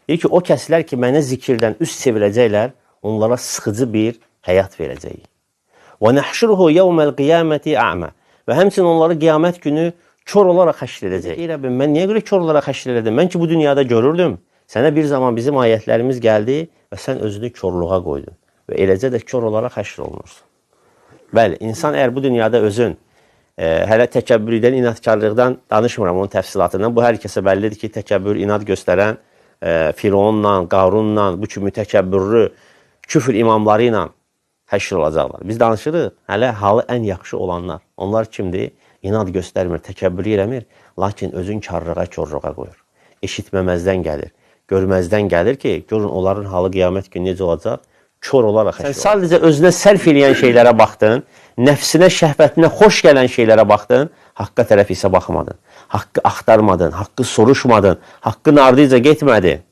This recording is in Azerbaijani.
Deyir ki, o kəslər ki, mənə zikirdən üst çevirəcəklər, onlara sıxıcı bir həyat verəcəyik. Və nəhşuruhu yevməl qiyaməti a'mə. Və həmçinin onları qiyamət günü kör olaraq həşr edəcək. Ey Rəbbim, mən niyə görə kör olaraq həşr edədim? Mən ki, bu dünyada görürdüm. Sənə bir zaman bizim ayətlərimiz gəldi və sən özünü körluğa qoydun. Və eləcə də kör olaraq həşr olunursun. Bəli, insan əgər bu dünyada özün, hələ təkəbbürdən, inadkarlıqdan danışmıram onun təfsilatından. Bu, hər kəsə bəllidir ki, təkəbbür, inad göstərən Fironla, Qarunla, bu kimi təkəbbürlü küfür imamları ilə həşr olacaqlar. Biz danışırıq, hələ halı ən yaxşı olanlar. Onlar kimdir? İnad göstərmir, təkəbbür eləmir, lakin özün karlığa, körluğa qoyur. Eşitməməzdən gəlir, görməzdən gəlir ki, görün onların halı qiyamət günü necə olacaq? Kör olaraq həşr olacaq. Sən sadəcə özünə sərf eləyən şeylərə baxdın, nəfsinə, şəhvətinə xoş gələn şeylərə baxdın, haqqa tərəf isə baxmadın. Haqqı axtarmadın, haqqı soruşmadın, haqqın ardınca getmədin.